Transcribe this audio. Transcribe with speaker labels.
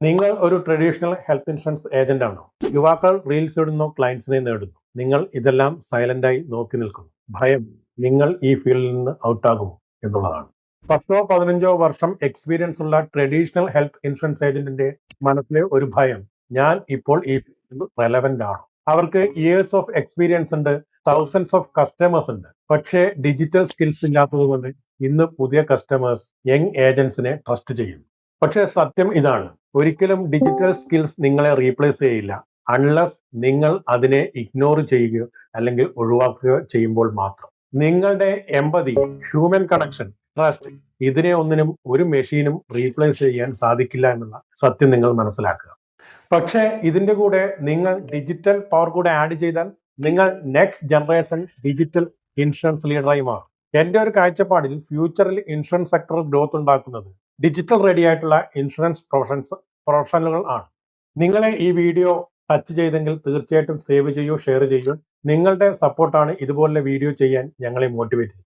Speaker 1: നിങ്ങൾ ഒരു traditional health insurance agent ആണോ? യുവാക്കൾ റീൽസ് ഇടുന്നു, ക്ലയൻസിനെ നേടുന്നു. നിങ്ങൾ ഇതെല്ലാം സൈലന്റായി നോക്കി നിൽക്കുന്നു. ഭയം, നിങ്ങൾ ഈ ഫീൽഡിൽ നിന്ന് ഔട്ടാകുമോ എന്നുള്ളതാണ്. 10-15 വർഷം എക്സ്പീരിയൻസ് ഉള്ള ട്രഡീഷണൽ ഹെൽത്ത് ഇൻഷുറൻസ് ഏജന്റിന്റെ മനസ്സിലെ ഒരു ഭയം, ഞാൻ ഇപ്പോൾ ഈ ഫീൽഡിൽ റെലവന്റ് ആണ്. അവർക്ക് ഇയേഴ്സ് ഓഫ് എക്സ്പീരിയൻസ് ഉണ്ട്, തൗസൻഡ്സ് ഓഫ് കസ്റ്റമേഴ്സ് ഉണ്ട്. പക്ഷേ ഡിജിറ്റൽ സ്കിൽസ് ഇല്ലാത്തതുകൊണ്ട് ഇന്ന് പുതിയ കസ്റ്റമേഴ്സ് യങ് ഏജന്റ്സിനെ ട്രസ്റ്റ് ചെയ്യും. പക്ഷേ സത്യം ഇതാണ്, ഒരിക്കലും ഡിജിറ്റൽ സ്കിൽസ് നിങ്ങളെ റീപ്ലേസ് ചെയ്യില്ല, അൺലെസ് നിങ്ങൾ അതിനെ ഇഗ്നോർ ചെയ്യുകയോ അല്ലെങ്കിൽ ഒഴിവാക്കുകയോ ചെയ്യുമ്പോൾ മാത്രം. നിങ്ങളുടെ എമ്പതി, ഹ്യൂമൻ കണക്ഷൻ, ട്രസ്റ്റ്, ഇതിനെ ഒന്നിനും ഒരു മെഷീനും റീപ്ലേസ് ചെയ്യാൻ സാധിക്കില്ല എന്നുള്ള സത്യം നിങ്ങൾ മനസ്സിലാക്കുക. പക്ഷേ ഇതിന്റെ കൂടെ നിങ്ങൾ ഡിജിറ്റൽ പവർ കൂടെ ആഡ് ചെയ്താൽ നിങ്ങൾ നെക്സ്റ്റ് ജനറേഷൻ ഡിജിറ്റൽ ഇൻഷുറൻസ് ലീഡറായി മാറും. എന്റെ ഒരു കാഴ്ചപ്പാടിൽ ഫ്യൂച്ചറിൽ ഇൻഷുറൻസ് സെക്ടറിൽ ഗ്രോത്ത് ഉണ്ടാക്കുന്നത് ഡിജിറ്റൽ റെഡി ആയിട്ടുള്ള ഇൻഷുറൻസ് പ്രൊഫഷണലുകൾ ആണ്. നിങ്ങളെ ഈ വീഡിയോ ടച്ച് ചെയ്തെങ്കിൽ തീർച്ചയായിട്ടും സേവ് ചെയ്യൂ, ഷെയർ ചെയ്യൂ. നിങ്ങളുടെ സപ്പോർട്ടാണ് ഇതുപോലുള്ള വീഡിയോ ചെയ്യാൻ ഞങ്ങളെ മോട്ടിവേറ്റ് ചെയ്യും.